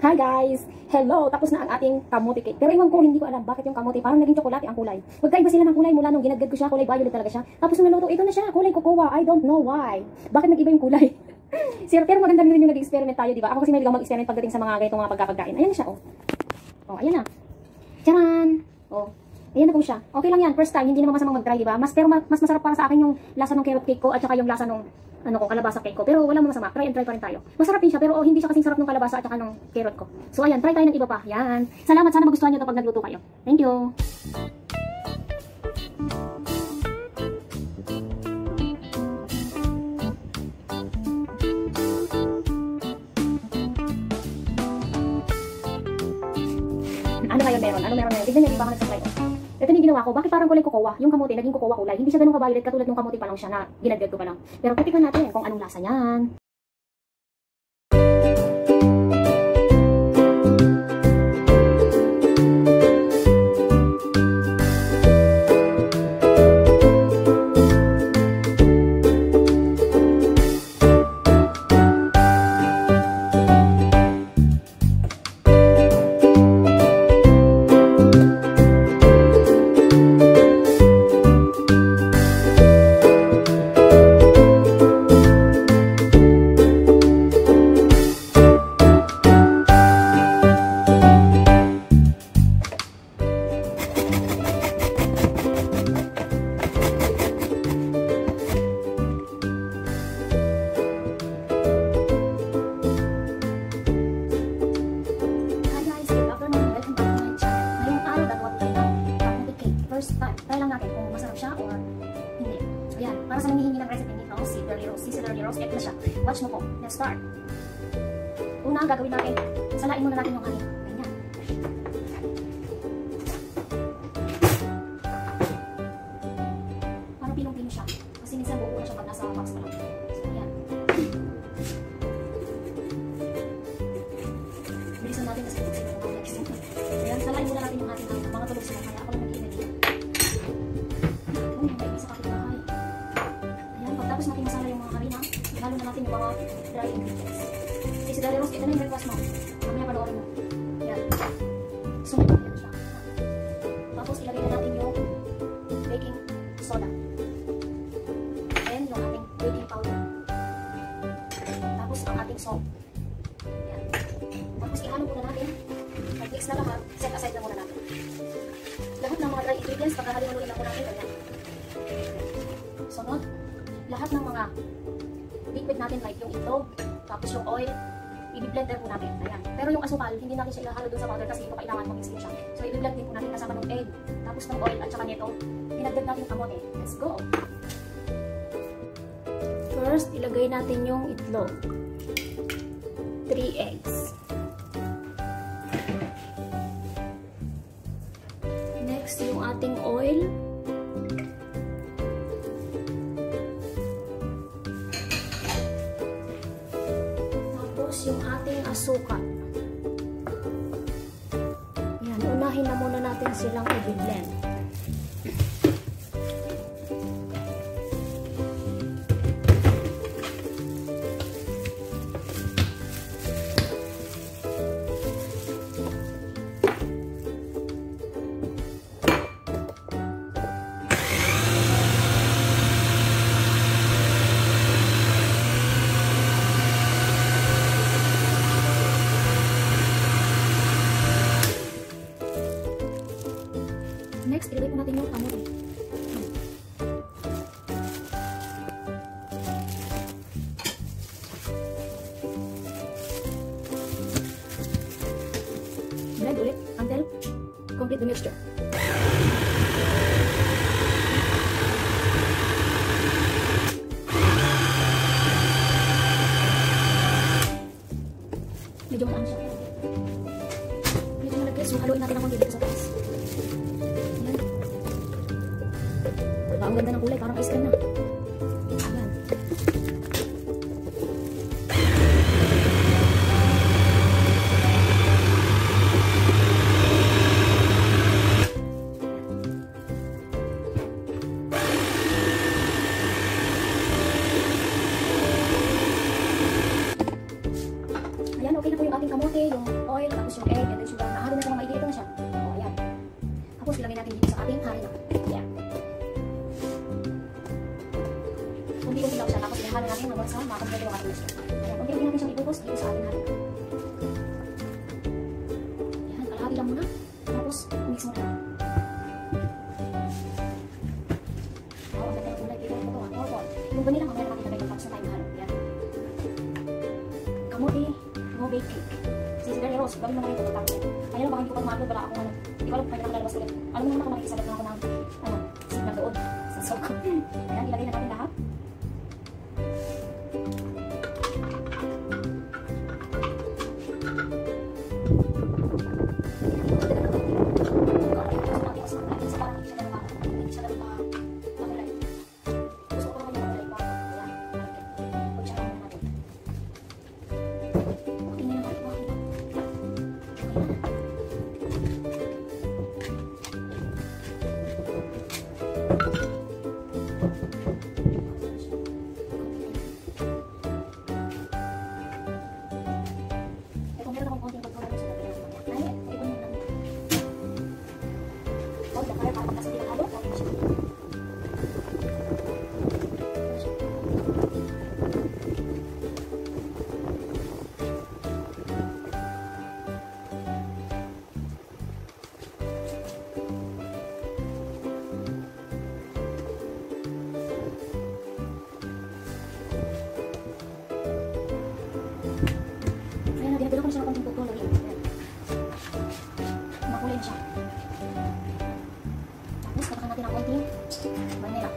Hi guys! Hello! Tapos na ang ating kamote cake. Pero iwan ko, hindi ko alam bakit yung kamote parang naging tsokolate ang kulay. Magkaiba sila ng kulay mula nung ginagad ko siya, kulay violet talaga siya. Tapos nung naluto, ito na siya, kulay cocoa. I don't know why. Bakit nag-iba yung kulay? Pero maganda rin yung nag-experiment tayo, di ba? Ako kasi may ligaw mag-experiment pagdating sa mga ganitong mga pagkakagkain. Ayan na siya, oh. Oh, ayan na. Charan! Oh. Ayan na po siya. Okay lang yan. First time, hindi naman masamang mag-try, di ba? Pero mas masarap para sa akin yung lasa ng carrot cake ko at saka yung lasa ng kalabasa cake ko. Pero wala mo masama. Try and try pa rin tayo. Masarap din siya, pero hindi siya kasing sarap ng kalabasa at saka ng carrot ko. So ayan, try tayo ng iba pa. Yan. Salamat, sana magustuhan niyo 'to pag nagluto kayo. Thank you. Ano ngayon meron? Ano meron ngayon? Tignan niyo, di ba ako nag-supply ko? Ito yung ginawa ko. Bakit parang kulay cocoa? Yung kamote, naging cocoa kulay. Hindi siya ganun ka-violet katulad ng kamote pa lang siya na ginagad ko pa lang. Pero titikman natin kung anong lasa niyan. Try lang natin kung masarap siya or hindi. So yan, para sa nanghihingi ng recipe nito, si Celery Rose, egg na siya. Watch mo po. Let's start. Una ang gagawin natin, salain muna natin yung honey. Ganyan. Parang pinong-pino siya. Kasi minsan buo na siya pag nasa box pa lang. So yan. Bilisan natin kasi ito sa mga next. So yan, salain muna natin yung ating mga tulog sila. Kaya ako lang mag-iinit dito. Tapos natin masala yung mga harina, ihalo na natin yung mga dry ingredients. Okay, si Celery Rose, ito na yung breakfast mo. Mamaya panoorin mo. Yan. Sunod na yan siya. Tapos ilagay na natin yung baking soda. Then yung ating baking powder. Tapos ang ating salt. Yan. Tapos ihalo muna natin. Nag-mix na lahat, set aside na muna natin. Lahat ng mga dry ingredients, pagkahalo-haluin na muna natin. Ganyan. Sunod. Lahat ng mga liquid natin like yung itlog, tapos yung oil, i-blender po natin. Ayan. Pero yung asukal, hindi natin siya ihahalo dun sa powder kasi ito kailangan mag-mix din siya. So i-blend din po natin kasama ng egg, tapos ng oil at saka nito, dinagdag natin yung kamote. Let's go! First, ilagay natin yung itlog. 3 eggs. Next, yung ating oil. Yung ating asukal. Yan, unahin na muna natin silang i-blend. Next, ilagay po natin yung kamote. Blend ulit until complete the mixture. Medyo mataan siya. Medyo malagay. So, haluin natin ang konti dito sa taas. Ang ganda ng kulay, parang ice cream na. Ayan. Ayan, okay na po yung ating kamote, yung oil. kompleto yung ating gusto. Ayan, unti-unti natin siyang ibubos dito sa ating natin. Ayan, kalahati lang muna. Tapos, mix mo na lang. Ang ganda ng kulay dito. Ito, purple. Yung vanilla, mamaya natin ilagay tapos na tayo mahalo. Ayan. Kamote, no bake cake. Sisigarilyo Rose, gawin mo na rin ito. Tapos, kaya lang baka hindi ko pa ma-upload, wala akong ano. Hindi ko alam kung kaya nakalabas ulit. Alam mo naman ako nakikisalat na ako ng signal doon sa soko. Ayan, ilagay na natin lahat. Dinagdagan ko na siya ng konting food coloring. Makulay siya. Tapos, katakan natin ang konting vanilla.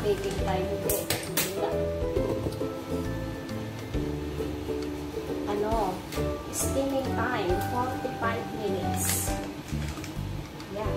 Baking time ito. Ano? Steaming time, 45 minutes. Yan.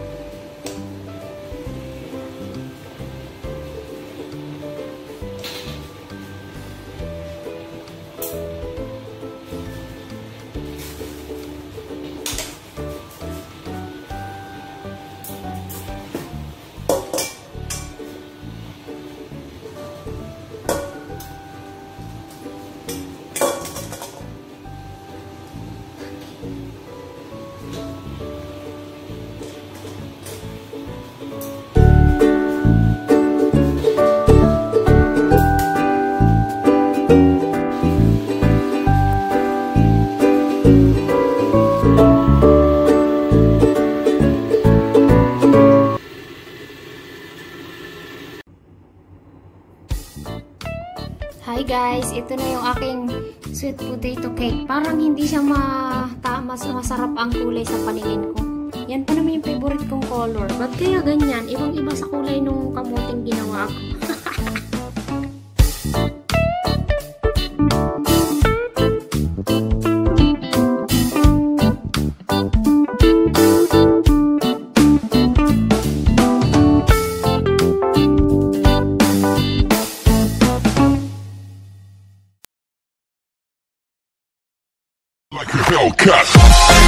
Hi guys, ito na yung aking sweet potato cake. Parang hindi siya masarap ang kulay sa paningin ko. Yan pa naman yung favorite kong color. Ba't kaya ganyan? Ibang-iba sa kulay nung kamuting ginawa ko. Like a Hellcat.